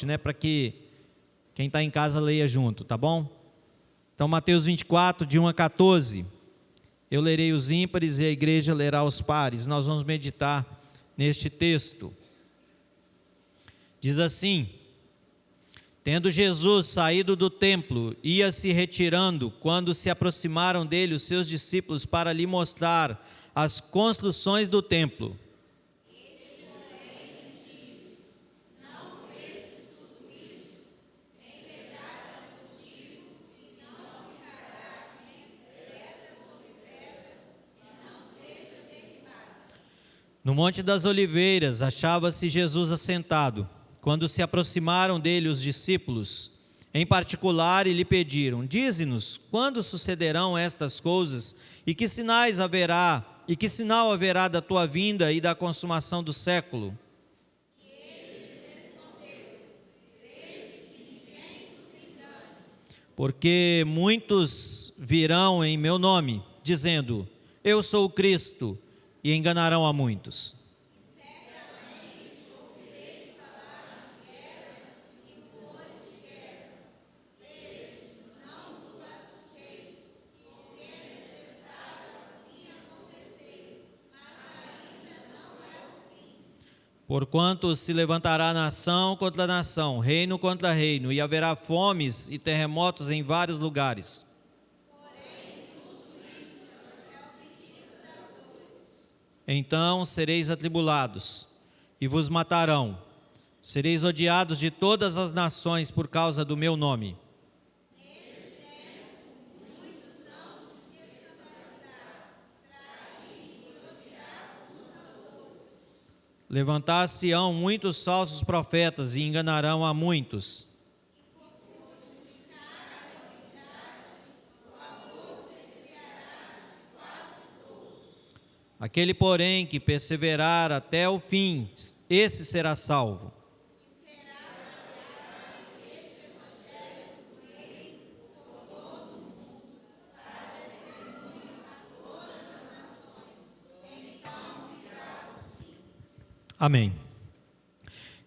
né, para que quem está em casa leia junto, tá bom? Então, Mateus 24, de 1 a 14. Eu lerei os ímpares e a igreja lerá os pares. Nós vamos meditar neste texto. Diz assim: tendo Jesus saído do templo, ia se retirando, quando se aproximaram dele os seus discípulos para lhe mostrar as construções do templo. Ele, porém, lhe disse: não vedes tudo isso? Em verdade vos digo que não ficará aqui pedra sobre pedra, que não seja derribada. No Monte das Oliveiras achava-se Jesus assentado, quando se aproximaram dele os discípulos, em particular, e lhe pediram: dize-nos, quando sucederão estas coisas, e que sinais haverá, e que sinal haverá da tua vinda e da consumação do século? E ele lhes respondeu: vede que ninguém vos engane. Porque muitos virão em meu nome, dizendo: eu sou o Cristo, e enganarão a muitos. Porquanto se levantará nação contra nação, reino contra reino, e haverá fomes e terremotos em vários lugares. Porém, tudo isso é o princípio das dores. Então sereis atribulados, e vos matarão. Sereis odiados de todas as nações por causa do meu nome. Nesse tempo, muitos hão de se escandalizar, trair e odiar uns aos outros. Levantar-se-ão muitos falsos profetas e enganarão a muitos. Aquele, porém, que perseverar até o fim, esse será salvo. Amém.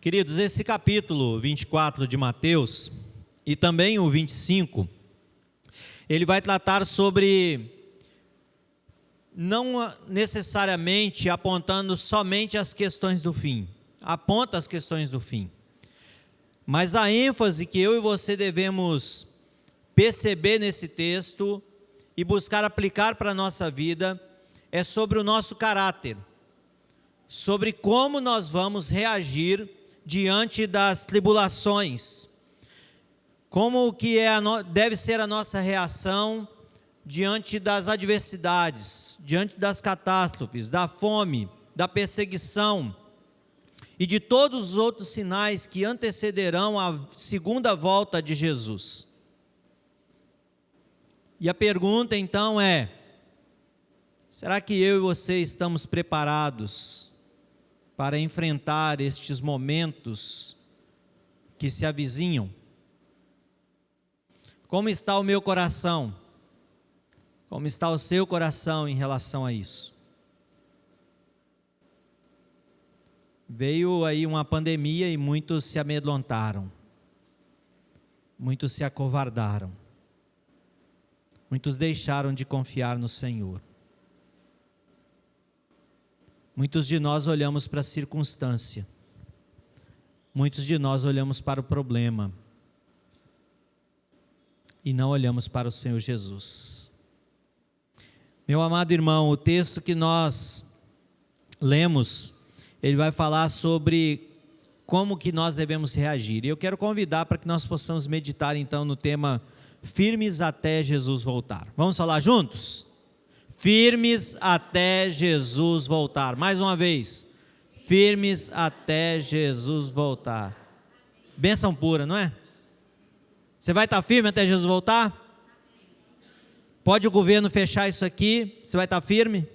Queridos, esse capítulo 24 de Mateus e também o 25, ele vai tratar sobre, não necessariamente apontando somente as questões do fim, aponta as questões do fim, mas a ênfase que eu e você devemos perceber nesse texto e buscar aplicar para a nossa vida é sobre o nosso caráter, sobre como nós vamos reagir diante das tribulações, como que deve ser a nossa reação diante das adversidades, diante das catástrofes, da fome, da perseguição e de todos os outros sinais que antecederão a segunda volta de Jesus. E a pergunta então é: será que eu e você estamos preparados para enfrentar estes momentos que se avizinham? Como está o meu coração? Como está o seu coração em relação a isso? Veio aí uma pandemia e muitos se amedrontaram, muitos se acovardaram, muitos deixaram de confiar no Senhor. Muitos de nós olhamos para a circunstância, muitos de nós olhamos para o problema e não olhamos para o Senhor Jesus. Meu amado irmão, o texto que nós lemos, ele vai falar sobre como que nós devemos reagir. E eu quero convidar para que nós possamos meditar então no tema firmes até Jesus voltar. Vamos falar juntos? Firmes até Jesus voltar. Mais uma vez. Firmes até Jesus voltar. Bênção pura, não é? Você vai estar firme até Jesus voltar? Pode o governo fechar isso aqui? Você vai estar firme?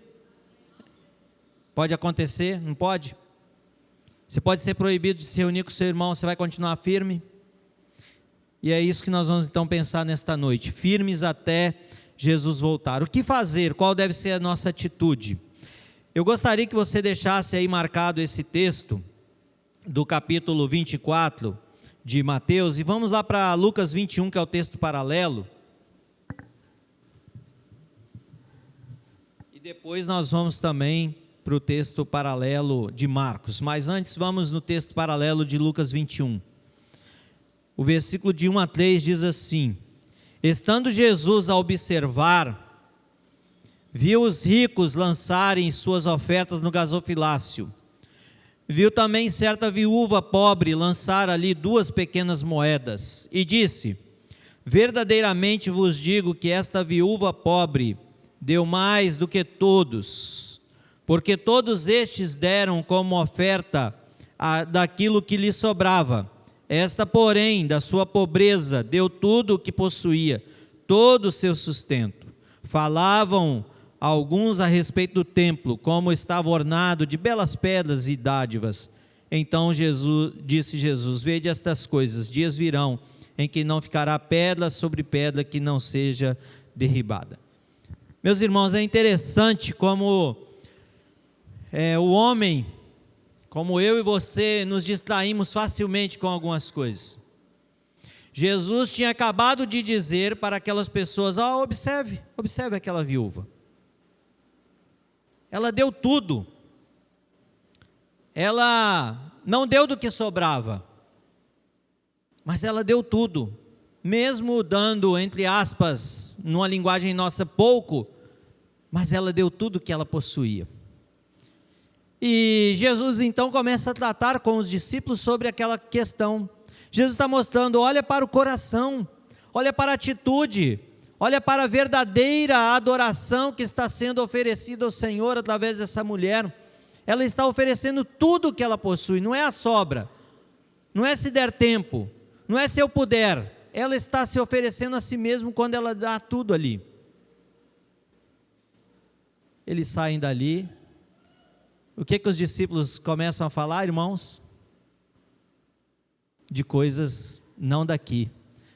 Pode acontecer? Não pode? Você pode ser proibido de se reunir com seu irmão, você vai continuar firme? E é isso que nós vamos então pensar nesta noite. Firmes até Jesus voltar. O que fazer? Qual deve ser a nossa atitude? Eu gostaria que você deixasse aí marcado esse texto do capítulo 24 de Mateus, e vamos lá para Lucas 21, que é o texto paralelo. E depois nós vamos também para o texto paralelo de Marcos. Mas antes vamos no texto paralelo de Lucas 21. O versículo de 1 a 3 diz assim: Estando Jesus a observar, viu os ricos lançarem suas ofertas no gasofilácio. Viu também certa viúva pobre lançar ali 2 pequenas moedas, e disse: Verdadeiramente vos digo que esta viúva pobre deu mais do que todos, porque todos estes deram como oferta daquilo que lhe sobrava. Esta, porém, da sua pobreza, deu tudo o que possuía, todo o seu sustento. Falavam alguns a respeito do templo, como estava ornado de belas pedras e dádivas. Então disse Jesus: Vede estas coisas, dias virão em que não ficará pedra sobre pedra que não seja derribada. Meus irmãos, é interessante como o homem, como eu e você, nos distraímos facilmente com algumas coisas. Jesus tinha acabado de dizer para aquelas pessoas: observe aquela viúva. Ela deu tudo. Ela não deu do que sobrava, mas ela deu tudo. Mesmo dando, entre aspas, numa linguagem nossa, pouco, mas ela deu tudo que ela possuía. E Jesus então começa a tratar com os discípulos sobre aquela questão. Jesus está mostrando: olha para o coração, olha para a atitude, olha para a verdadeira adoração que está sendo oferecida ao Senhor através dessa mulher. Ela está oferecendo tudo o que ela possui, não é a sobra, não é se der tempo, não é se eu puder. Ela está se oferecendo a si mesma quando ela dá tudo ali. Eles saem dali. O que os discípulos começam a falar, irmãos? De coisas não daqui,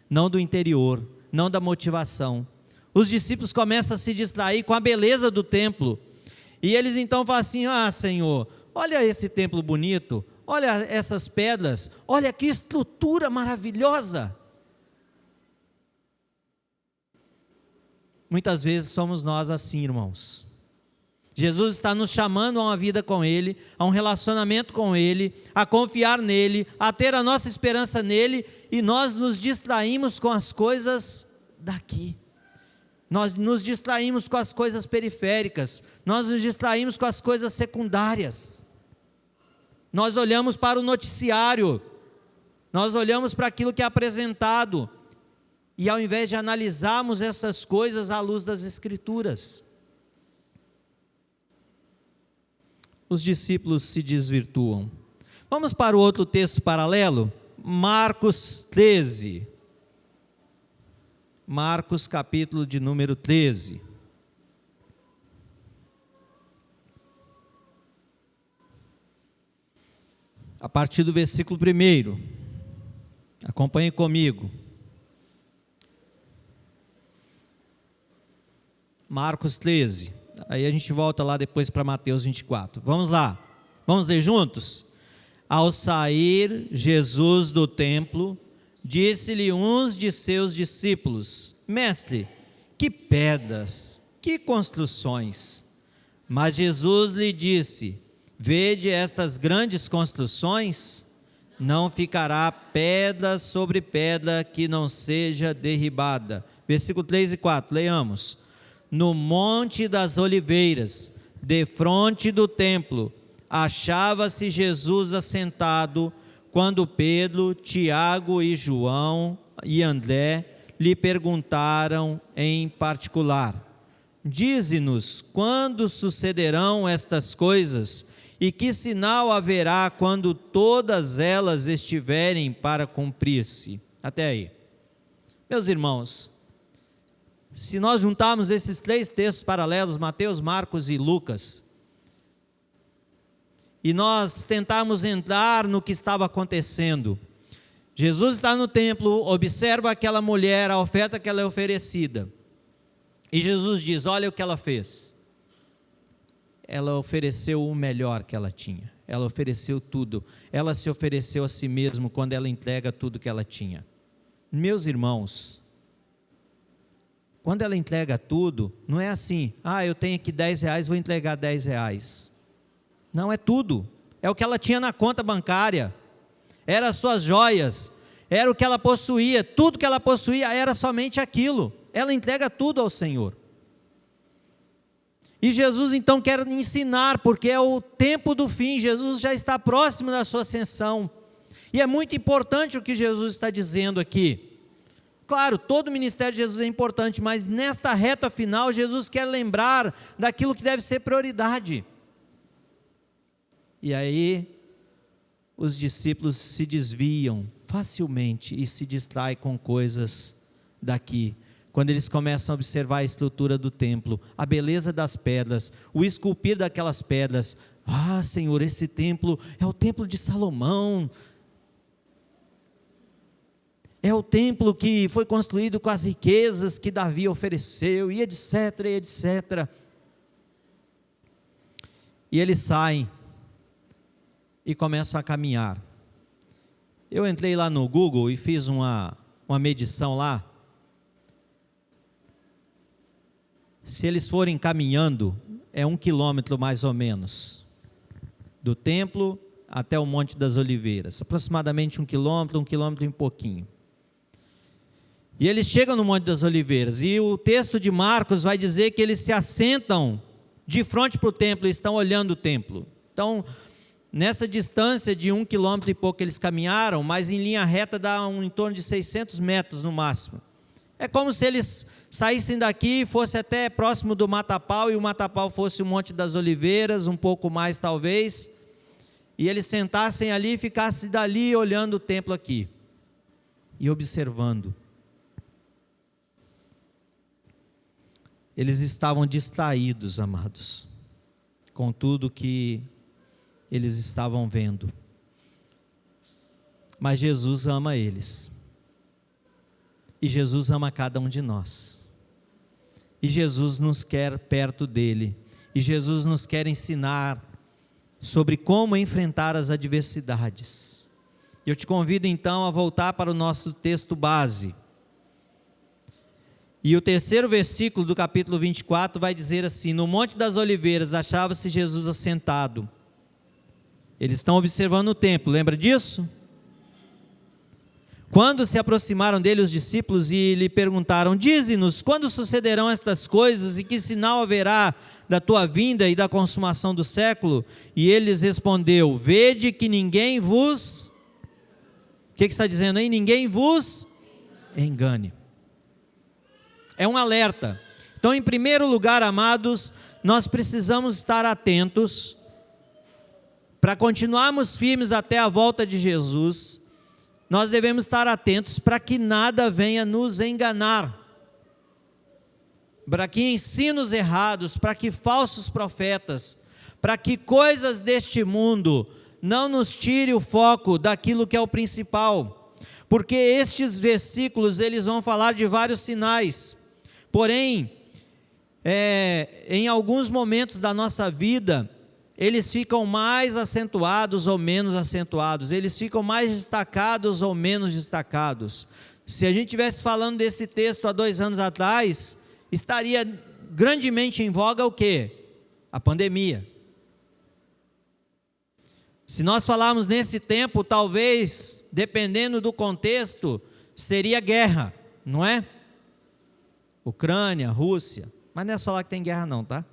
não do interior, não da motivação. Os discípulos começam a se distrair com a beleza do templo. E eles então falam assim: Senhor, olha esse templo bonito, olha essas pedras, olha que estrutura maravilhosa. Muitas vezes somos nós assim, irmãos. Jesus está nos chamando a uma vida com Ele, a um relacionamento com Ele, a confiar nele, a ter a nossa esperança nele, e nós nos distraímos com as coisas daqui. Nós nos distraímos com as coisas periféricas, nós nos distraímos com as coisas secundárias. Nós olhamos para o noticiário, nós olhamos para aquilo que é apresentado, e ao invés de analisarmos essas coisas à luz das Escrituras, os discípulos se desvirtuam. Vamos para o outro texto paralelo, Marcos 13. Marcos capítulo de número 13. A partir do versículo 1. Acompanhe comigo. Marcos 13. Aí a gente volta lá depois para Mateus 24. Vamos lá. Vamos ler juntos? Ao sair Jesus do templo, disse-lhe uns de seus discípulos: Mestre, que pedras, que construções. Mas Jesus lhe disse: Vede estas grandes construções? Não ficará pedra sobre pedra que não seja derribada. Versículo 3 e 4, leiamos. No Monte das Oliveiras, defronte do templo, achava-se Jesus assentado, quando Pedro, Tiago e João e André lhe perguntaram em particular: Dize-nos quando sucederão estas coisas, e que sinal haverá quando todas elas estiverem para cumprir-se? Até aí. Meus irmãos, se nós juntarmos esses 3 textos paralelos, Mateus, Marcos e Lucas, e nós tentarmos entrar no que estava acontecendo, Jesus está no templo, observa aquela mulher, a oferta que ela é oferecida, e Jesus diz: olha o que ela fez. Ela ofereceu o melhor que ela tinha. ela ofereceu tudo. Ela se ofereceu a si mesma quando ela entrega tudo que ela tinha. Meus irmãos, quando ela entrega tudo, não é assim, eu tenho aqui R$10, vou entregar R$10. Não, é tudo. É o que ela tinha na conta bancária. Era as suas joias, era o que ela possuía, tudo que ela possuía era somente aquilo. Ela entrega tudo ao Senhor. E Jesus então quer ensinar, porque é o tempo do fim, Jesus já está próximo da sua ascensão. E é muito importante o que Jesus está dizendo aqui. Claro, todo o ministério de Jesus é importante, mas nesta reta final, Jesus quer lembrar daquilo que deve ser prioridade. E aí, os discípulos se desviam facilmente e se distraem com coisas daqui. Quando eles começam a observar a estrutura do templo, a beleza das pedras, o esculpir daquelas pedras. Senhor, esse templo é o templo de Salomão. É o templo que foi construído com as riquezas que Davi ofereceu, e etc, e etc. E eles saem e começam a caminhar. Eu entrei lá no Google e fiz uma medição lá. Se eles forem caminhando, é 1 quilômetro mais ou menos, do templo até o Monte das Oliveiras, aproximadamente 1 quilômetro e pouquinho. E eles chegam no Monte das Oliveiras, e o texto de Marcos vai dizer que eles se assentam de frente para o templo, e estão olhando o templo. Então, nessa distância de 1 quilômetro e pouco eles caminharam, mas em linha reta dá em torno de 600 metros no máximo. É como se eles saíssem daqui e fossem até próximo do Mata-Pau, e o Mata-Pau fosse o Monte das Oliveiras, um pouco mais talvez, e eles sentassem ali e ficassem dali olhando o templo aqui, e observando. Eles estavam distraídos, amados, com tudo que eles estavam vendo. Mas Jesus ama eles. E Jesus ama cada um de nós. E Jesus nos quer perto dele. E Jesus nos quer ensinar sobre como enfrentar as adversidades. Eu te convido então a voltar para o nosso texto base. E o terceiro versículo do capítulo 24 vai dizer assim: no Monte das Oliveiras achava-se Jesus assentado. Eles estão observando o templo, lembra disso? Quando se aproximaram dele os discípulos e lhe perguntaram: dize-nos, quando sucederão estas coisas e que sinal haverá da tua vinda e da consumação do século? E ele lhes respondeu: vede que ninguém vos... O que está dizendo aí? Ninguém vos engane. É um alerta. Então, em primeiro lugar, amados, nós precisamos estar atentos para continuarmos firmes até a volta de Jesus. Nós devemos estar atentos para que nada venha nos enganar, para que ensinos errados, para que falsos profetas, para que coisas deste mundo não nos tire o foco daquilo que é o principal, porque estes versículos eles vão falar de vários sinais. Porém, em alguns momentos da nossa vida, eles ficam mais acentuados ou menos acentuados, eles ficam mais destacados ou menos destacados. Se a gente estivesse falando desse texto há 2 anos atrás, estaria grandemente em voga o quê? A pandemia. Se nós falarmos nesse tempo, talvez, dependendo do contexto, seria guerra, não é? Ucrânia, Rússia, mas não é só lá que tem guerra não, tá?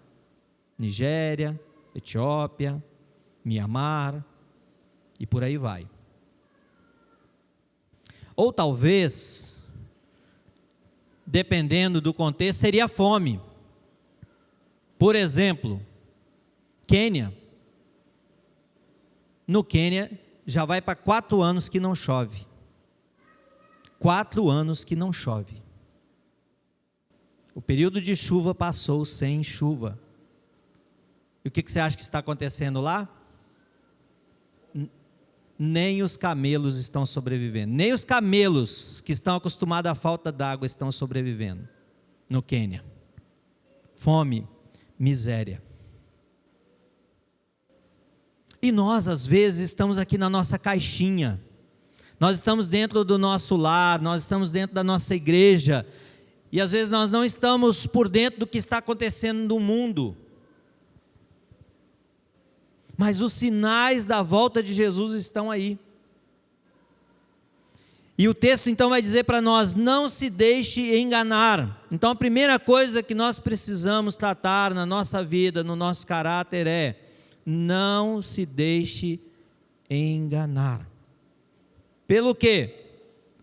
Nigéria, Etiópia, Mianmar, e por aí vai. Ou talvez, dependendo do contexto, seria fome. Por exemplo, Quênia. No Quênia, já vai para 4 anos que não chove. 4 anos que não chove. O período de chuva passou sem chuva. E o que você acha que está acontecendo lá? Nem os camelos estão sobrevivendo. Nem os camelos que estão acostumados à falta d'água estão sobrevivendo no Quênia. Fome, miséria. E nós, às vezes, estamos aqui na nossa caixinha, nós estamos dentro do nosso lar, nós estamos dentro da nossa igreja, e às vezes nós não estamos por dentro do que está acontecendo no mundo. Mas os sinais da volta de Jesus estão aí. E o texto então vai dizer para nós: não se deixe enganar. Então a primeira coisa que nós precisamos tratar na nossa vida, no nosso caráter é: não se deixe enganar. Pelo quê?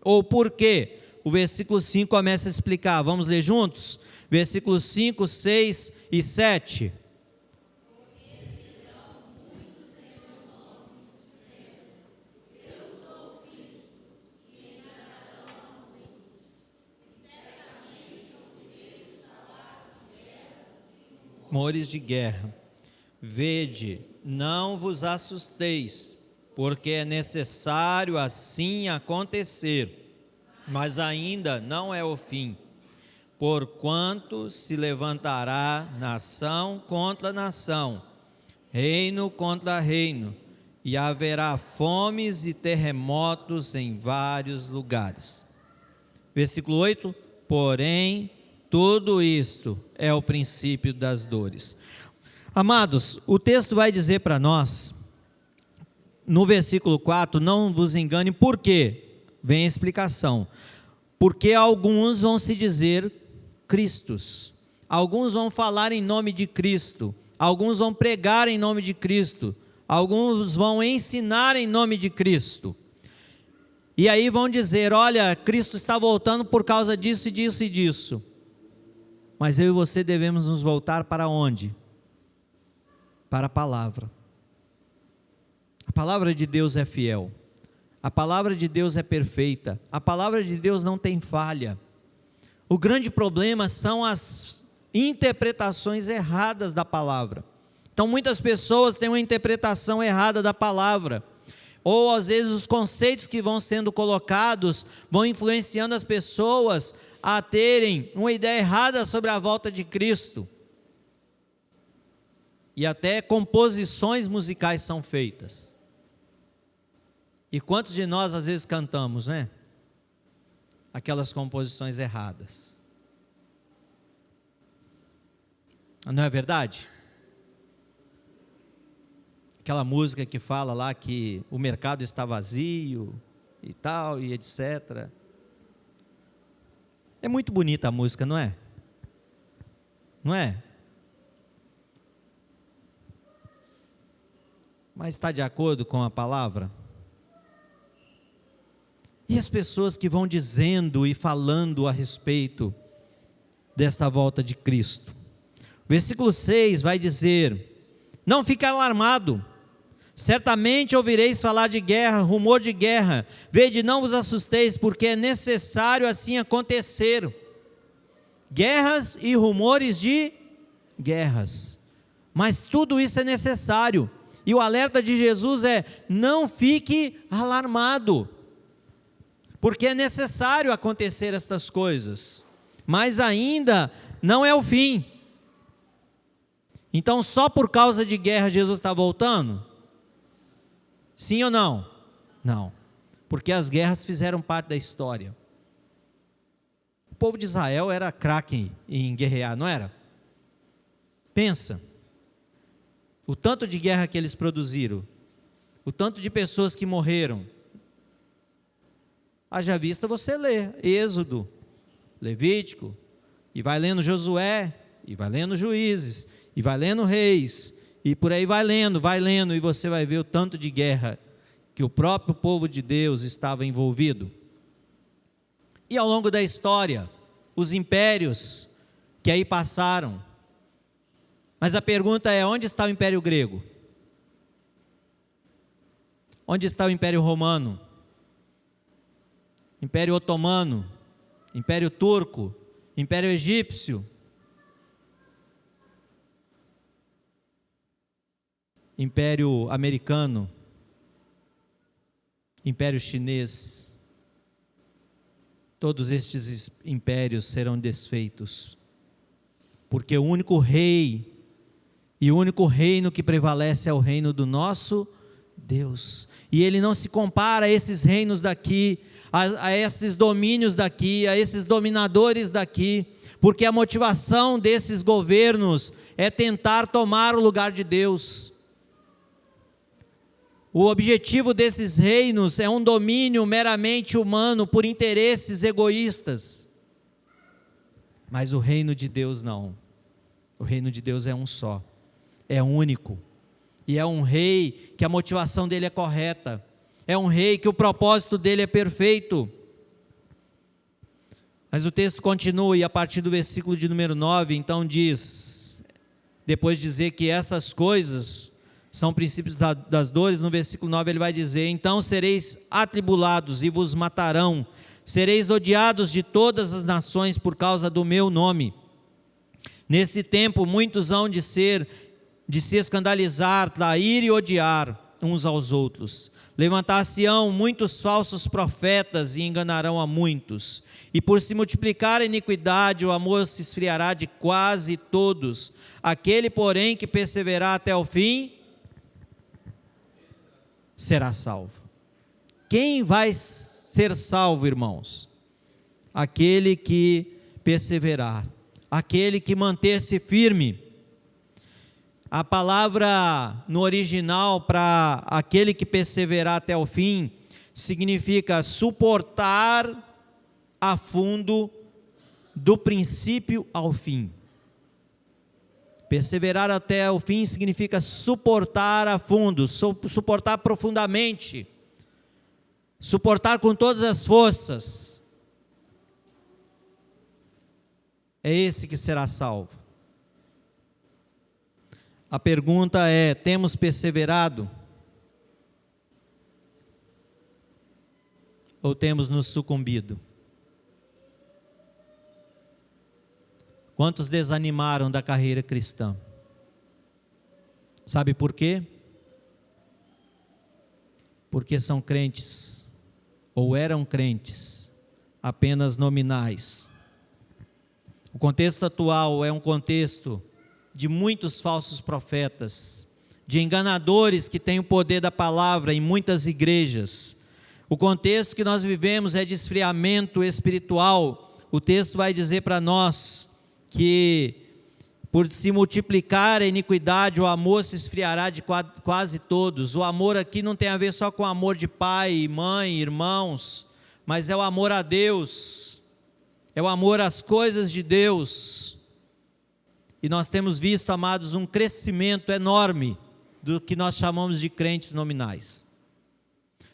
Ou por quê? O versículo 5 começa a explicar. Vamos ler juntos? Versículos 5, 6 e 7. Rumores de guerra. Vede, não vos assusteis, porque é necessário assim acontecer, mas ainda não é o fim. Porquanto se levantará nação contra nação, reino contra reino, e haverá fomes e terremotos em vários lugares. Versículo 8, porém, tudo isto é o princípio das dores. Amados, o texto vai dizer para nós, no versículo 4, não vos engane, por quê? Vem a explicação. Porque alguns vão se dizer cristos, alguns vão falar em nome de Cristo, alguns vão pregar em nome de Cristo, alguns vão ensinar em nome de Cristo. E aí vão dizer: olha, Cristo está voltando por causa disso e disso e disso. Mas eu e você devemos nos voltar para onde? Para a palavra. A palavra de Deus é fiel. A palavra de Deus é perfeita. A palavra de Deus não tem falha. O grande problema são as interpretações erradas da palavra. Então muitas pessoas têm uma interpretação errada da palavra. Ou às vezes os conceitos que vão sendo colocados vão influenciando as pessoas a terem uma ideia errada sobre a volta de Cristo. E até composições musicais são feitas. E quantos de nós às vezes cantamos, né? Aquelas composições erradas. Não é verdade? Aquela música que fala lá que o mercado está vazio e tal, e etc. É muito bonita a música, não é? Não é? Mas está de acordo com a palavra? E as pessoas que vão dizendo e falando a respeito desta volta de Cristo? Versículo 6 vai dizer: não fique alarmado, certamente ouvireis falar de guerra, rumor de guerra, vede, não vos assusteis, porque é necessário assim acontecer. Guerras e rumores de guerras, mas tudo isso é necessário, e o alerta de Jesus é: não fique alarmado, porque é necessário acontecer estas coisas, mas ainda não é o fim. Então só por causa de guerra Jesus está voltando? Sim ou não? Não, porque as guerras fizeram parte da história. O povo de Israel era craque em guerrear, não era? Pensa, o tanto de guerra que eles produziram, o tanto de pessoas que morreram. Haja vista você lê Êxodo, Levítico, e vai lendo Josué, e vai lendo Juízes, e vai lendo Reis, e por aí vai lendo, e você vai ver o tanto de guerra que o próprio povo de Deus estava envolvido. E ao longo da história, os impérios que aí passaram. Mas a pergunta é: onde está o Império Grego? Onde está o Império Romano? Império Otomano? Império Turco? Império Egípcio? Império Americano? Império Chinês? Todos estes impérios serão desfeitos, porque o único rei E o único reino que prevalece é o reino do nosso Deus. E ele não se compara a esses reinos daqui, a esses domínios daqui, a esses dominadores daqui, porque a motivação desses governos é tentar tomar o lugar de Deus. O objetivo desses reinos é um domínio meramente humano por interesses egoístas. Mas o reino de Deus não. O reino de Deus é um só, é único. E é um rei que a motivação dele é correta. É um rei que o propósito dele é perfeito. Mas o texto continua e a partir do versículo de número 9, então diz, depois de dizer que essas coisas são princípios das dores, no versículo 9 ele vai dizer: então sereis atribulados e vos matarão, sereis odiados de todas as nações por causa do meu nome. Nesse tempo muitos hão de se escandalizar, trair e odiar uns aos outros. Levantar-se-ão muitos falsos profetas e enganarão a muitos. E por se multiplicar a iniquidade, o amor se esfriará de quase todos. Aquele, porém, que perseverar até o fim, será salvo. Quem vai ser salvo, irmãos? Aquele que perseverar, aquele que manter-se firme. A palavra no original para aquele que perseverar até o fim significa suportar a fundo do princípio ao fim. Perseverar até o fim significa suportar a fundo, suportar profundamente, suportar com todas as forças. É esse que será salvo. A pergunta é: temos perseverado? Ou temos nos sucumbido? Quantos desanimaram da carreira cristã? Sabe por quê? Porque são crentes, ou eram crentes, apenas nominais. O contexto atual é um contexto de muitos falsos profetas, de enganadores que têm o poder da palavra em muitas igrejas. O contexto que nós vivemos é de esfriamento espiritual. O texto vai dizer para nós que por se multiplicar a iniquidade, o amor se esfriará de quase todos. O amor aqui não tem a ver só com o amor de pai, mãe, irmãos, mas é o amor a Deus, é o amor às coisas de Deus. E nós temos visto, amados, um crescimento enorme do que nós chamamos de crentes nominais.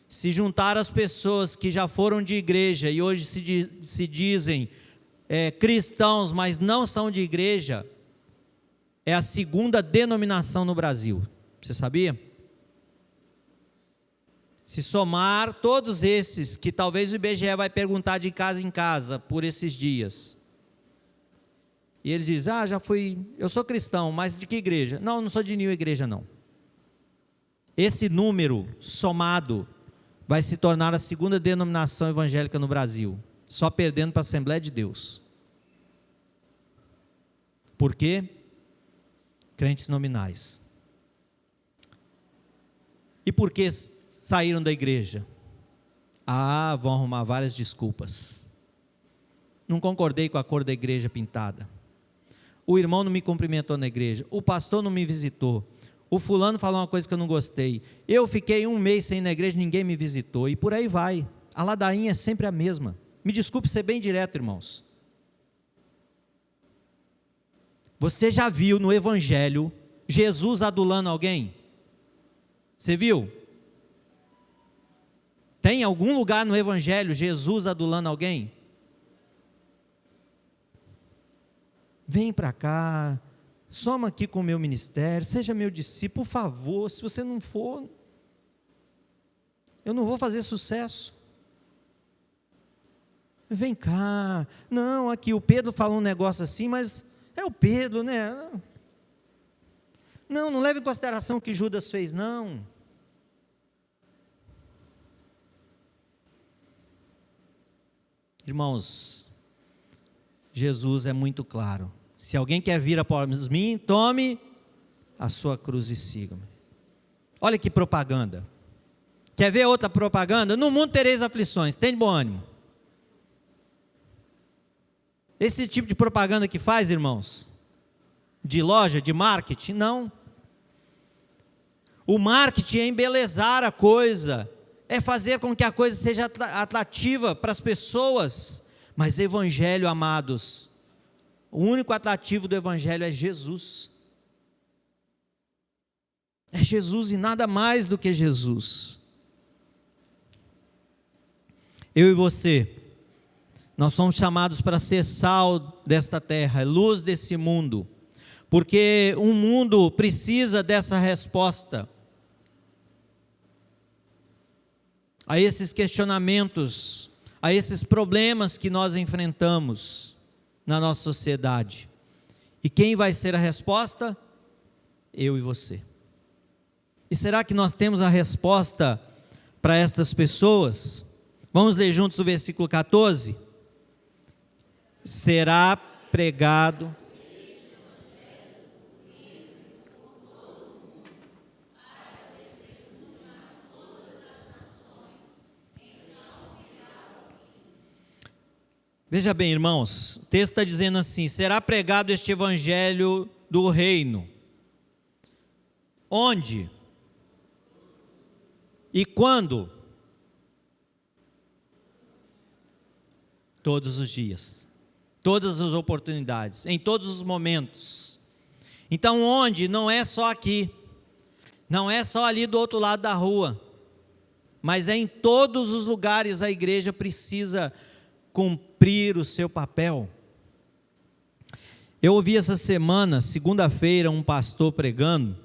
Se juntar as pessoas que já foram de igreja e hoje se dizem cristãos, mas não são de igreja, é a segunda denominação no Brasil. Você sabia? Se somar todos esses, que talvez o IBGE vai perguntar de casa em casa por esses dias, e eles dizem: já fui, eu sou cristão, mas de que igreja? Não sou de nenhuma igreja não. Esse número somado vai se tornar a segunda denominação evangélica no Brasil, só perdendo para a Assembleia de Deus. Por quê? Crentes nominais. E por que saíram da igreja? Vão arrumar várias desculpas. Não concordei com a cor da igreja pintada. O irmão não me cumprimentou na igreja. O pastor não me visitou. O fulano falou uma coisa que eu não gostei. Eu fiquei 1 mês sem ir na igreja, ninguém me visitou. E por aí vai. A ladainha é sempre a mesma. Me desculpe ser bem direto, irmãos. Você já viu no evangelho Jesus adulando alguém? Você viu? Tem algum lugar no evangelho Jesus adulando alguém? Vem para cá, soma aqui com o meu ministério, seja meu discípulo, por favor. Se você não for, eu não vou fazer sucesso. Vem cá, não, aqui o Pedro falou um negócio assim, mas é o Pedro, né? Não leve em consideração o que Judas fez, não. Irmãos, Jesus é muito claro. Se alguém quer vir após mim, tome a sua cruz e siga-me. Olha que propaganda. Quer ver outra propaganda? No mundo tereis aflições, tem bom ânimo. Esse tipo de propaganda que faz, irmãos, de loja, de marketing, não. O marketing é embelezar a coisa, é fazer com que a coisa seja atrativa para as pessoas. Mas evangelho, amados, o único atrativo do evangelho é Jesus. É Jesus e nada mais do que Jesus. Eu e você, nós somos chamados para ser sal desta terra, luz desse mundo, porque o mundo precisa dessa resposta a esses questionamentos, a esses problemas que nós enfrentamos na nossa sociedade. E quem vai ser a resposta? Eu e você. E será que nós temos a resposta para estas pessoas? Vamos ler juntos o versículo 14? Será pregado Veja bem, irmãos, o texto está dizendo assim: será pregado este evangelho do reino. Onde? E quando? Todos os dias, todas as oportunidades, em todos os momentos. Então, onde? Não é só aqui, não é só ali do outro lado da rua, mas é em todos os lugares. A igreja precisa cumprir o seu papel. Eu ouvi essa semana, segunda-feira, um pastor pregando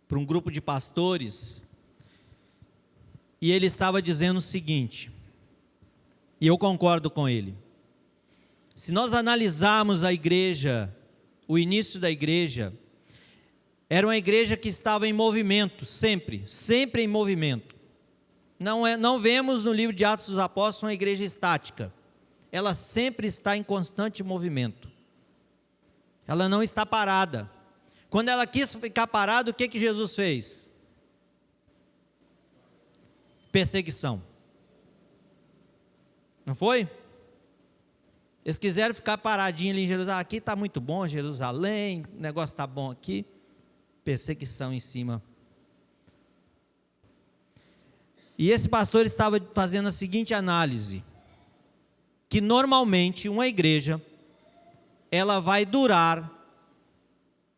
para um grupo de pastores, e ele estava dizendo o seguinte, e eu concordo com ele: se nós analisarmos a igreja, o início da igreja, era uma igreja que estava em movimento, sempre em movimento. Não vemos no livro de Atos dos Apóstolos uma igreja estática. Ela sempre está em constante movimento. Ela não está parada. Quando ela quis ficar parada, o que Jesus fez? Perseguição. Não foi? Eles quiseram ficar paradinhos ali em Jerusalém. Aqui está muito bom, Jerusalém, o negócio está bom aqui. Perseguição em cima. E esse pastor estava fazendo a seguinte análise: que normalmente uma igreja, ela vai durar,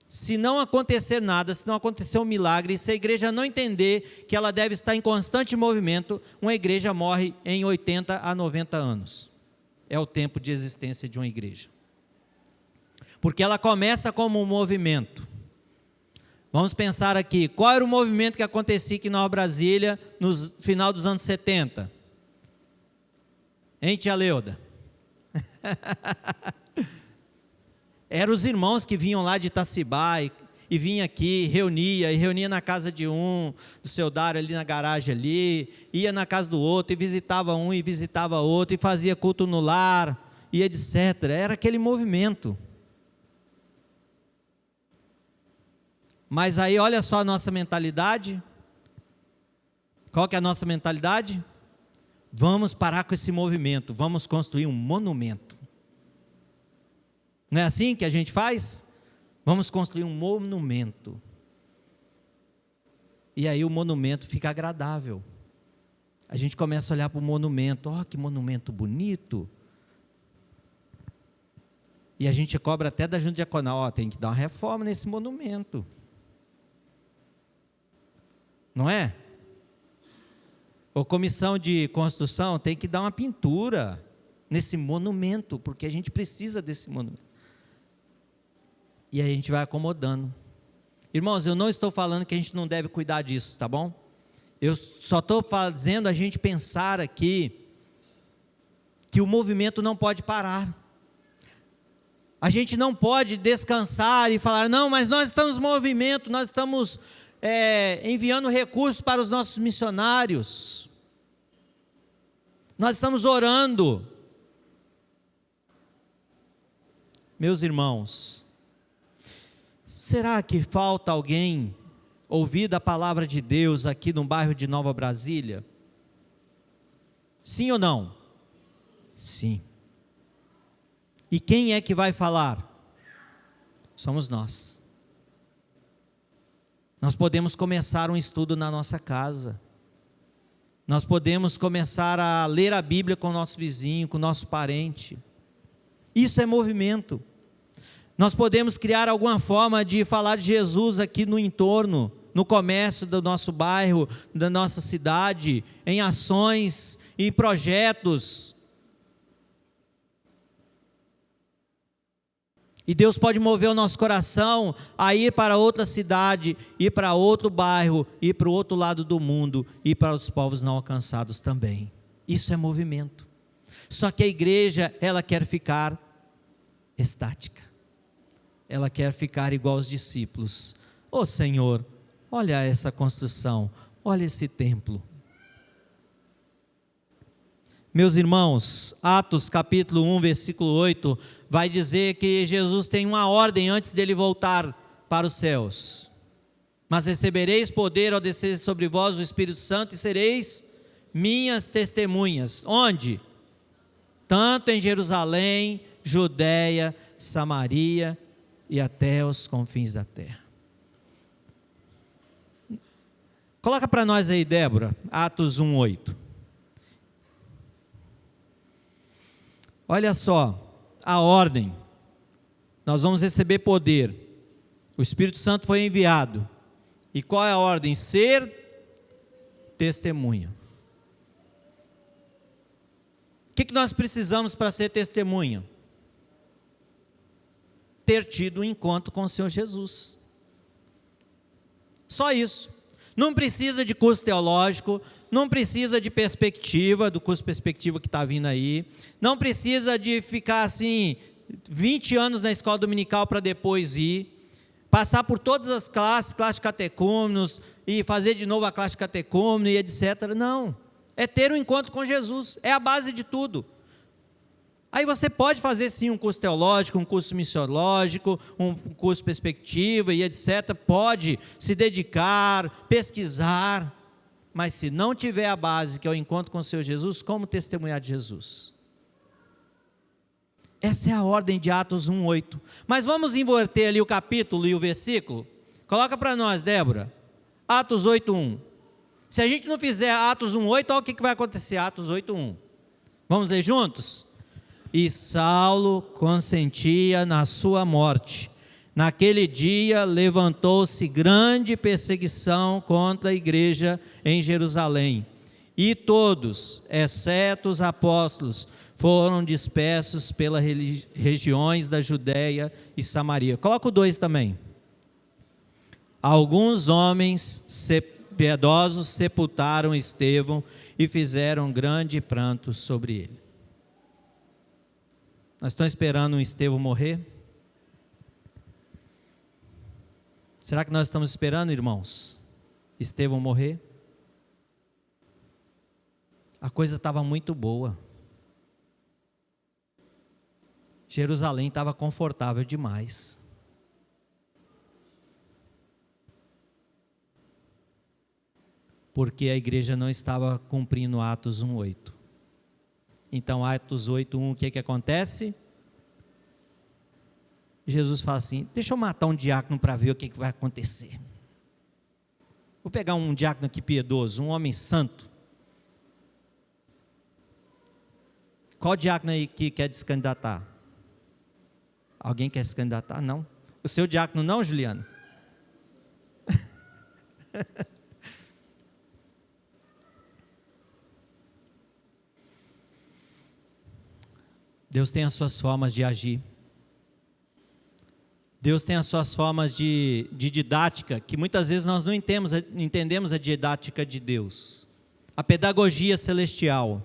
se não acontecer nada, se não acontecer um milagre, se a igreja não entender que ela deve estar em constante movimento, uma igreja morre em 80 a 90 anos. É o tempo de existência de uma igreja. Porque ela começa como um movimento. Vamos pensar aqui, qual era o movimento que acontecia aqui em Nova Brasília no final dos anos 70? Hein, tia Leuda? Eram os irmãos que vinham lá de Itacibá e vinha aqui, reunia na casa de um, do seu Dário ali na garagem ali, ia na casa do outro e visitava um e visitava outro e fazia culto no lar e etc. Era aquele movimento. Mas aí olha só a nossa mentalidade. Qual que é a nossa mentalidade? Vamos parar com esse movimento, vamos construir um monumento. Não é assim que a gente faz? Vamos construir um monumento. E aí o monumento fica agradável. A gente começa a olhar para o monumento, que monumento bonito. E a gente cobra até da junta diaconal, tem que dar uma reforma nesse monumento. Não é? Ou comissão de construção tem que dar uma pintura nesse monumento, porque a gente precisa desse monumento. E aí a gente vai acomodando. Irmãos, eu não estou falando que a gente não deve cuidar disso, tá bom? Eu só estou fazendo a gente pensar aqui que o movimento não pode parar. A gente não pode descansar e falar, não, mas nós estamos em movimento, nós estamos enviando recursos para os nossos missionários. Nós estamos orando. Meus irmãos, Será que falta alguém ouvir a palavra de Deus aqui no bairro de Nova Brasília? Sim ou não? Sim. E quem é que vai falar? Somos nós. Nós podemos começar um estudo na nossa casa. Nós podemos começar a ler a Bíblia com o nosso vizinho, com o nosso parente. Isso é movimento. Nós podemos criar alguma forma de falar de Jesus aqui no entorno, no comércio do nosso bairro, da nossa cidade, em ações e projetos. E Deus pode mover o nosso coração a ir para outra cidade, ir para outro bairro, ir para o outro lado do mundo, ir para os povos não alcançados também. Isso é movimento. Só que a igreja, ela quer ficar estática. Ela quer ficar igual aos discípulos. Ô Senhor, olha essa construção, olha esse templo. Meus irmãos, Atos capítulo 1, versículo 8, vai dizer que Jesus tem uma ordem antes dele voltar para os céus. Mas recebereis poder ao descer sobre vós o Espírito Santo e sereis minhas testemunhas. Onde? Tanto em Jerusalém, Judeia, Samaria e até os confins da terra. Coloca para nós aí, Débora, Atos 1, 8. Olha só, a ordem, nós vamos receber poder, o Espírito Santo foi enviado, e qual é a ordem? Ser testemunha. O que nós precisamos para ser testemunha? Ter tido um encontro com o Senhor Jesus, só isso. Não precisa de curso teológico, não precisa de perspectiva, do curso perspectiva que está vindo aí, não precisa de ficar assim, 20 anos na escola dominical para depois ir, passar por todas as classes, classe de catecúmenos, e fazer de novo a classe de catecúmeno e etc. Não, é ter um encontro com Jesus, é a base de tudo. Aí você pode fazer sim um curso teológico, um curso missiológico, um curso perspectiva e etc. Pode se dedicar, pesquisar, mas se não tiver a base, que é o encontro com o Senhor Jesus, como testemunhar de Jesus? Essa é a ordem de Atos 1:8. Mas vamos inverter ali o capítulo e o versículo? Coloca para nós, Débora. Atos 8:1. Se a gente não fizer Atos 1:8, olha o que vai acontecer. Atos 8:1. Vamos ler juntos? E Saulo consentia na sua morte. Naquele dia levantou-se grande perseguição contra a igreja em Jerusalém. E todos, exceto os apóstolos, foram dispersos pelas regiões da Judeia e Samaria. Coloca o 2 também. Alguns homens piedosos sepultaram Estevão e fizeram grande pranto sobre ele. Nós estamos esperando o Estevão morrer? Será que nós estamos esperando, irmãos, Estevão morrer? A coisa estava muito boa. Jerusalém estava confortável demais. Porque a igreja não estava cumprindo Atos 1:8. Então, Atos 8:1, o que acontece? Jesus fala assim, deixa eu matar um diácono para ver o que vai acontecer. Vou pegar um diácono aqui piedoso, um homem santo. Qual diácono aí que quer se candidatar? Alguém quer se candidatar? Não. O seu diácono não, Juliana? Deus tem as suas formas de agir. Deus tem as suas formas de didática, que muitas vezes nós não entendemos a didática de Deus, a pedagogia celestial.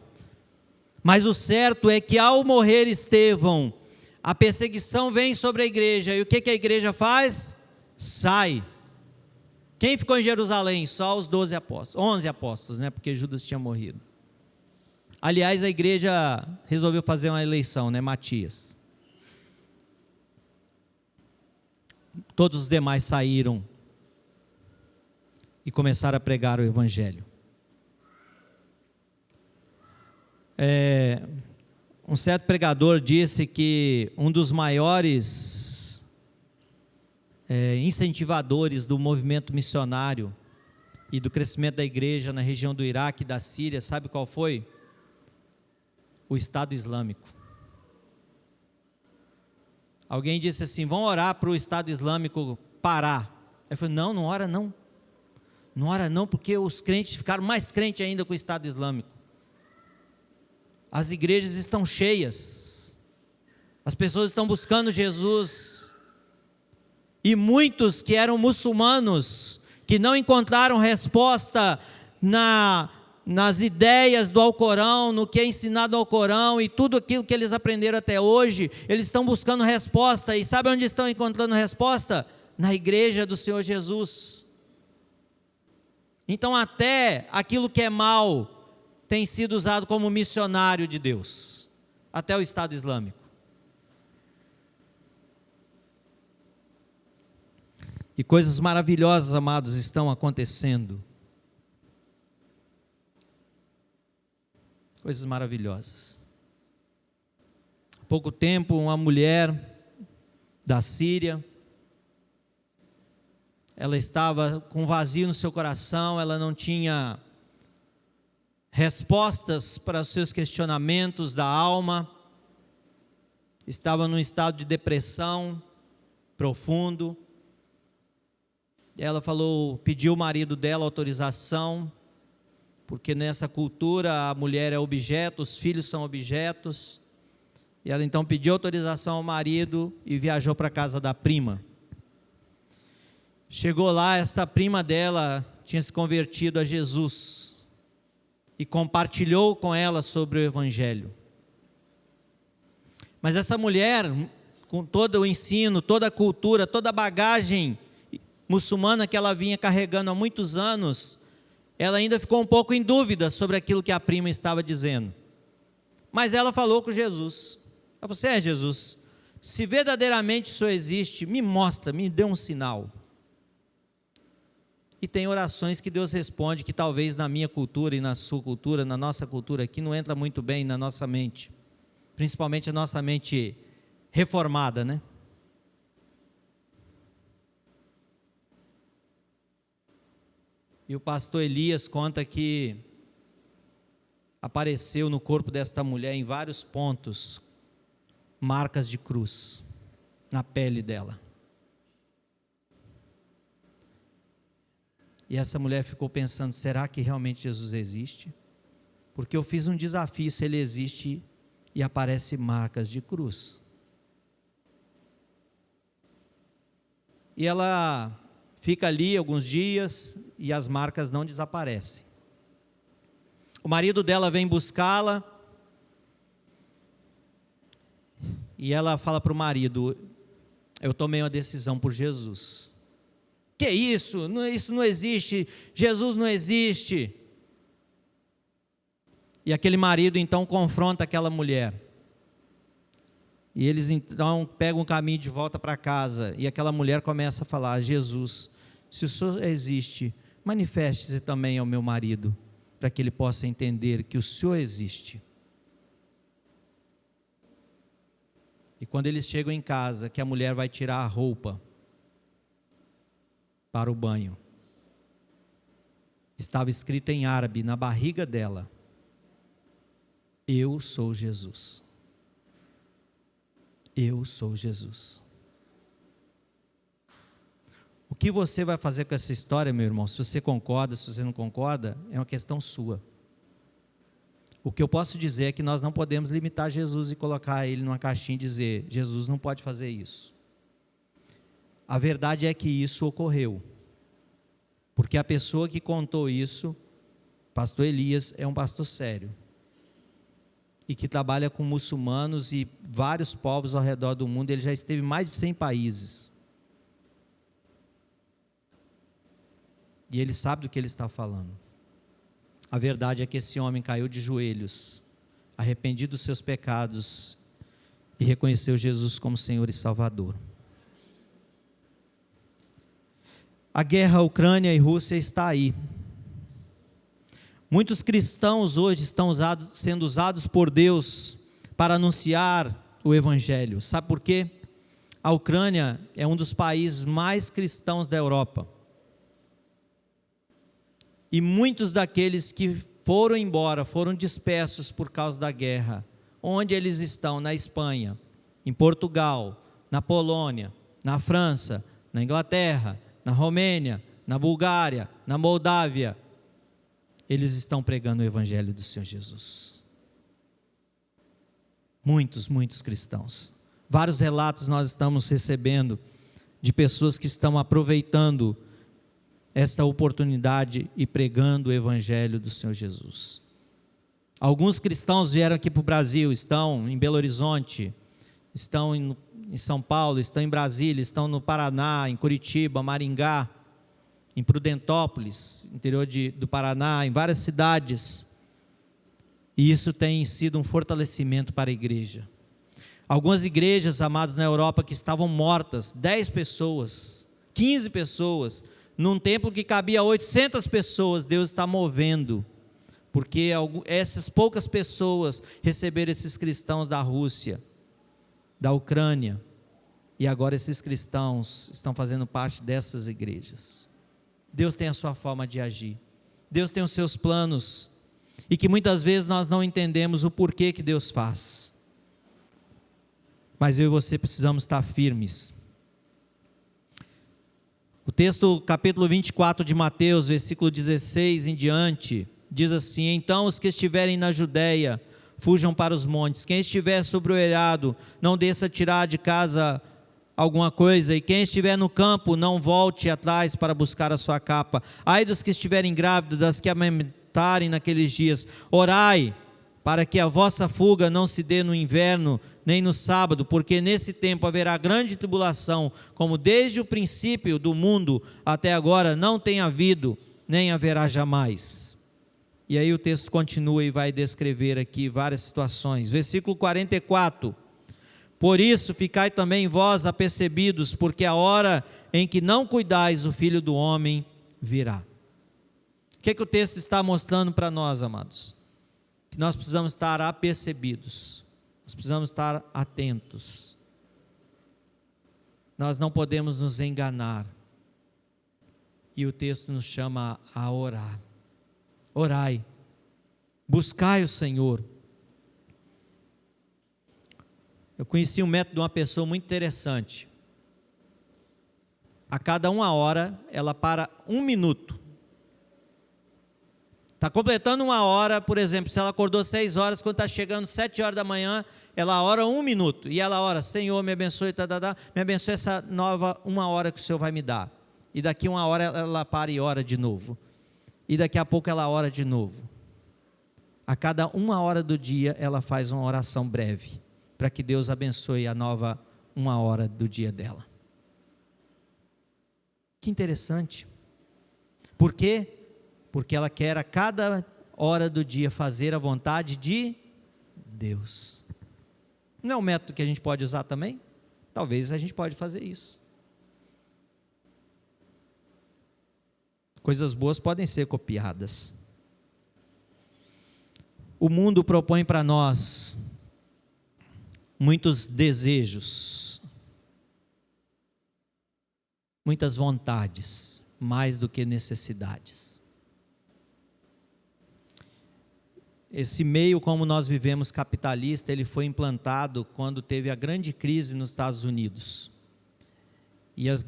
Mas o certo é que ao morrer Estevão, a perseguição vem sobre a igreja, e o que a igreja faz? Sai. Quem ficou em Jerusalém? Só os 12 apóstolos, 11 apóstolos, né? Porque Judas tinha morrido. Aliás, a igreja resolveu fazer uma eleição, né? Matias. todos os demais saíram e começaram a pregar o evangelho. Um certo pregador disse que um dos maiores incentivadores do movimento missionário e do crescimento da igreja na região do Iraque e da Síria, sabe qual foi? O Estado Islâmico. Alguém disse assim: vão orar para o Estado Islâmico parar. Ele falou: não ora não. Não ora não, porque os crentes ficaram mais crentes ainda com o Estado Islâmico. As igrejas estão cheias, as pessoas estão buscando Jesus, e muitos que eram muçulmanos, que não encontraram resposta nas ideias do Alcorão, no que é ensinado ao Alcorão, e tudo aquilo que eles aprenderam até hoje, eles estão buscando resposta, e sabe onde estão encontrando resposta? Na igreja do Senhor Jesus. Então até aquilo que é mal tem sido usado como missionário de Deus, até o Estado Islâmico. E coisas maravilhosas, amados, estão acontecendo. Coisas maravilhosas. Há pouco tempo, uma mulher da Síria, ela estava com vazio no seu coração, ela não tinha respostas para os seus questionamentos da alma, estava num estado de depressão profundo. Ela pediu ao marido dela autorização, porque nessa cultura a mulher é objeto, os filhos são objetos, e ela então pediu autorização ao marido e viajou para a casa da prima. Chegou lá, essa prima dela tinha se convertido a Jesus, e compartilhou com ela sobre o evangelho. Mas essa mulher, com todo o ensino, toda a cultura, toda a bagagem muçulmana que ela vinha carregando há muitos anos, ela ainda ficou um pouco em dúvida sobre aquilo que a prima estava dizendo. Mas ela falou com Jesus. Ela falou: Jesus, se verdadeiramente o Senhor existe, me mostra, me dê um sinal. E tem orações que Deus responde, que talvez na minha cultura e na sua cultura, na nossa cultura aqui, não entra muito bem na nossa mente. Principalmente a nossa mente reformada, né? E o pastor Elias conta que apareceu no corpo desta mulher em vários pontos marcas de cruz na pele dela. E essa mulher ficou pensando: será que realmente Jesus existe? Porque eu fiz um desafio se ele existe e aparece marcas de cruz. E ela fica ali alguns dias e as marcas não desaparecem. O marido dela vem buscá-la e ela fala para o marido: eu tomei uma decisão por Jesus. Que isso? Isso não existe, Jesus não existe. E aquele marido então confronta aquela mulher. E eles então pegam o caminho de volta para casa. E aquela mulher começa a falar: Jesus, se o Senhor existe, manifeste-se também ao meu marido, para que ele possa entender que o Senhor existe. E quando eles chegam em casa, que a mulher vai tirar a roupa para o banho, estava escrito em árabe na barriga dela: eu sou Jesus. Eu sou Jesus. O que você vai fazer com essa história, meu irmão? Se você concorda, se você não concorda, é uma questão sua. O que eu posso dizer é que nós não podemos limitar Jesus e colocar ele numa caixinha e dizer: Jesus não pode fazer isso. A verdade é que isso ocorreu, porque a pessoa que contou isso, pastor Elias, é um pastor sério, e que trabalha com muçulmanos e vários povos ao redor do mundo. Ele já esteve em mais de 100 países, e ele sabe do que ele está falando. A verdade é que esse homem caiu de joelhos, arrependido dos seus pecados, e reconheceu Jesus como Senhor e Salvador. A guerra Ucrânia e Rússia está aí. Muitos cristãos hoje estão sendo usados por Deus para anunciar o Evangelho. Sabe por quê? A Ucrânia é um dos países mais cristãos da Europa. E muitos daqueles que foram embora, foram dispersos por causa da guerra. Onde eles estão? Na Espanha, em Portugal, na Polônia, na França, na Inglaterra, na Romênia, na Bulgária, na Moldávia. Eles estão pregando o Evangelho do Senhor Jesus. Muitos cristãos. Vários relatos nós estamos recebendo de pessoas que estão aproveitando esta oportunidade e pregando o Evangelho do Senhor Jesus. Alguns cristãos vieram aqui para o Brasil, estão em Belo Horizonte, estão em São Paulo, estão em Brasília, estão no Paraná, em Curitiba, Maringá, em Prudentópolis, interior do Paraná, em várias cidades. E isso tem sido um fortalecimento para a igreja. Algumas igrejas, amados, na Europa, que estavam mortas, 10 pessoas, 15 pessoas, num templo que cabia 800 pessoas, Deus está movendo, porque essas poucas pessoas receberam esses cristãos da Rússia, da Ucrânia, e agora esses cristãos estão fazendo parte dessas igrejas. Deus tem a sua forma de agir, Deus tem os seus planos, e que muitas vezes nós não entendemos o porquê que Deus faz, mas eu e você precisamos estar firmes. O texto, capítulo 24 de Mateus, versículo 16 em diante, diz assim: então os que estiverem na Judéia, fujam para os montes, quem estiver sobre o eirado, não desça tirar de casa alguma coisa, e quem estiver no campo, não volte atrás para buscar a sua capa. Ai dos que estiverem grávidos, das que amamentarem naqueles dias, orai, para que a vossa fuga não se dê no inverno, nem no sábado, porque nesse tempo haverá grande tribulação, como desde o princípio do mundo até agora não tem havido, nem haverá jamais. E aí o texto continua e vai descrever aqui várias situações. Versículo 44. Por isso ficai também vós apercebidos, porque a hora em que não cuidais, o Filho do Homem virá. O que o texto está mostrando para nós, amados? Que nós precisamos estar apercebidos, nós precisamos estar atentos, nós não podemos nos enganar, e o texto nos chama a orar. Orai, buscai o Senhor. Eu conheci um método de uma pessoa muito interessante. A cada 1 hora, ela para 1 minuto. Está completando 1 hora, por exemplo, se ela acordou 6 horas, quando está chegando 7 horas da manhã, ela ora 1 minuto. E ela ora: Senhor, me abençoe, me abençoe essa nova 1 hora que o Senhor vai me dar. E daqui 1 hora ela para e ora de novo. E daqui a pouco ela ora de novo. A cada 1 hora do dia, ela faz uma oração breve, para que Deus abençoe a nova 1 hora do dia dela. Que interessante. Por quê? Porque ela quer a cada hora do dia fazer a vontade de Deus. Não é um método que a gente pode usar também? Talvez a gente pode fazer isso. Coisas boas podem ser copiadas. O mundo propõe para nós muitos desejos, muitas vontades, mais do que necessidades. Esse meio como nós vivemos capitalista, ele foi implantado quando teve a grande crise nos Estados Unidos. E os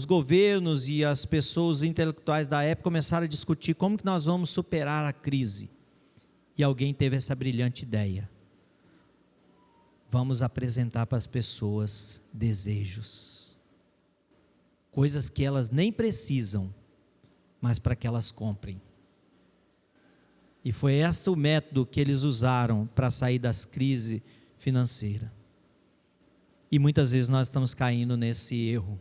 governos e as pessoas intelectuais da época começaram a discutir como que nós vamos superar a crise. E alguém teve essa brilhante ideia: vamos apresentar para as pessoas desejos, coisas que elas nem precisam, mas para que elas comprem. E foi esse o método que eles usaram para sair das crises financeiras. E muitas vezes nós estamos caindo nesse erro.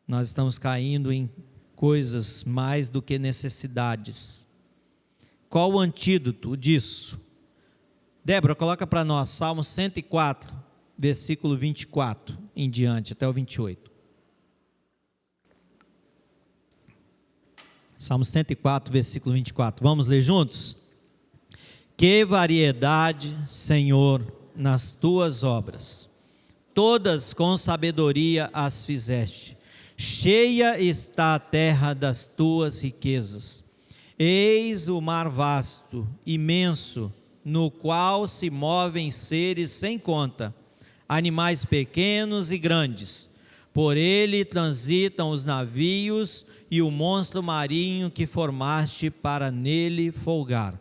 Nós estamos caindo em coisas mais do que necessidades. Qual o antídoto disso? Débora, coloca para nós Salmo 104, versículo 24 em diante, até o 28. Salmo 104, versículo 24. Vamos ler juntos? Que variedade, Senhor, nas tuas obras, todas com sabedoria as fizeste. Cheia está a terra das tuas riquezas. Eis o mar vasto, imenso, no qual se movem seres sem conta, animais pequenos e grandes. Por ele transitam os navios e o monstro marinho que formaste para nele folgar.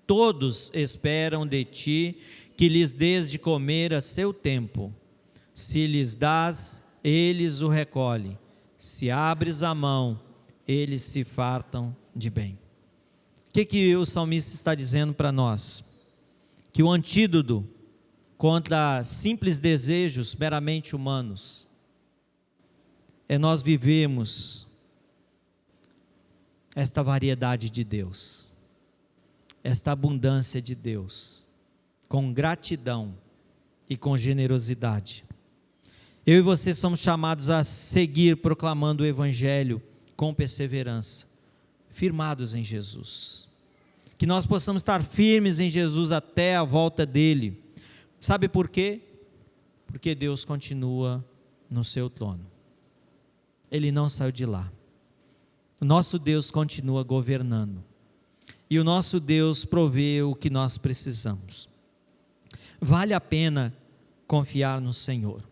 Todos esperam de ti que lhes dês de comer a seu tempo. Se lhes dás, eles o recolhem. Se abres a mão, eles se fartam de bem. O que o salmista está dizendo para nós? Que o antídoto contra simples desejos meramente humanos é nós vivemos esta variedade de Deus, esta abundância de Deus, com gratidão e com generosidade. Eu e você somos chamados a seguir proclamando o Evangelho com perseverança, firmados em Jesus. Que nós possamos estar firmes em Jesus até a volta dele. Sabe por quê? Porque Deus continua no seu trono. Ele não saiu de lá. O nosso Deus continua governando. E o nosso Deus provê o que nós precisamos. Vale a pena confiar no Senhor.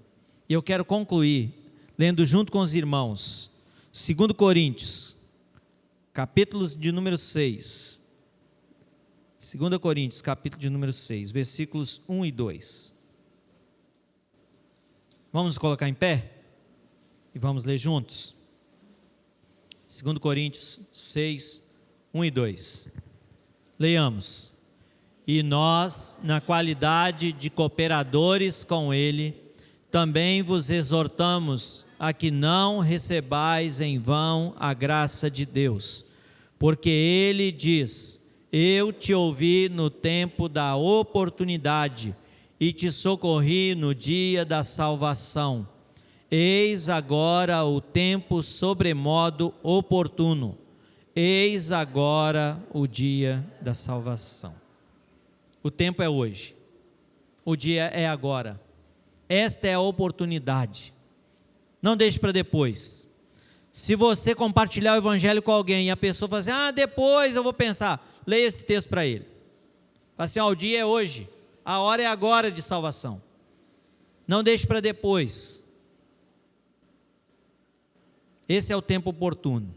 E eu quero concluir lendo junto com os irmãos 2 Coríntios, capítulo de número 6. 2 Coríntios, capítulo de número 6, versículos 1 e 2. Vamos nos colocar em pé? E vamos ler juntos? 2 Coríntios 6, 1 e 2. Leiamos. E nós, na qualidade de cooperadores com ele, também vos exortamos a que não recebais em vão a graça de Deus, porque ele diz: eu te ouvi no tempo da oportunidade e te socorri no dia da salvação. Eis agora o tempo sobremodo oportuno. Eis agora o dia da salvação. O tempo é hoje. O dia é agora. Esta é a oportunidade. Não deixe para depois. Se você compartilhar o Evangelho com alguém e a pessoa falar assim: depois eu vou pensar. Leia esse texto para ele. Fala assim: o dia é hoje. A hora é agora de salvação. Não deixe para depois. Esse é o tempo oportuno.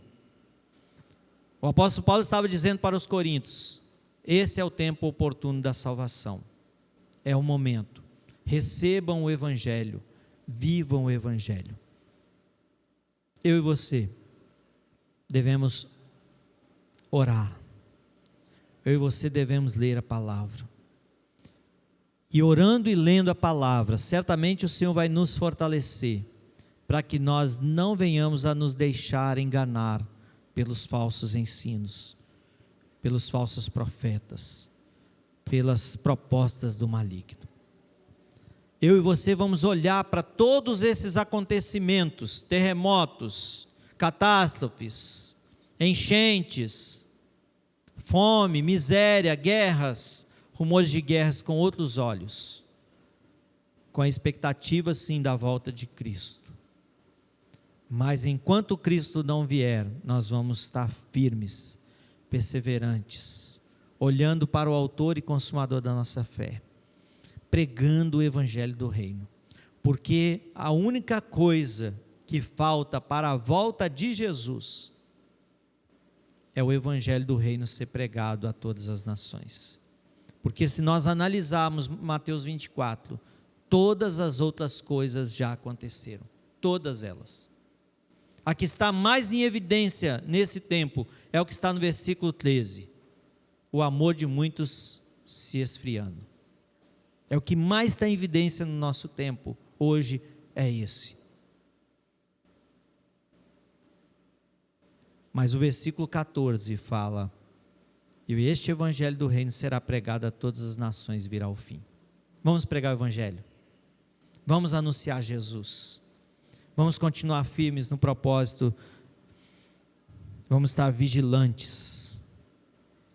O apóstolo Paulo estava dizendo para os coríntios: esse é o tempo oportuno da salvação. É o momento. Recebam o Evangelho. Vivam o Evangelho. Eu e você devemos orar. Eu e você devemos ler a palavra. E orando e lendo a palavra, certamente o Senhor vai nos fortalecer, para que nós não venhamos a nos deixar enganar pelos falsos ensinos, pelos falsos profetas, pelas propostas do maligno. Eu e você vamos olhar para todos esses acontecimentos, terremotos, catástrofes, enchentes, fome, miséria, guerras, rumores de guerras com outros olhos, com a expectativa sim da volta de Cristo. Mas enquanto Cristo não vier, nós vamos estar firmes, perseverantes, olhando para o autor e consumador da nossa fé, pregando o Evangelho do Reino, porque a única coisa que falta para a volta de Jesus é o Evangelho do Reino ser pregado a todas as nações. Porque se nós analisarmos Mateus 24, todas as outras coisas já aconteceram, todas elas. A que está mais em evidência nesse tempo é o que está no versículo 13, o amor de muitos se esfriando. É o que mais está em evidência no nosso tempo, hoje é esse. Mas o versículo 14 fala: e este Evangelho do Reino será pregado a todas as nações e virá ao fim. Vamos pregar o Evangelho. Vamos anunciar Jesus. Vamos continuar firmes no propósito Vamos estar vigilantes,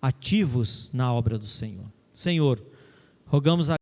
ativos na obra do Senhor. Senhor, rogamos a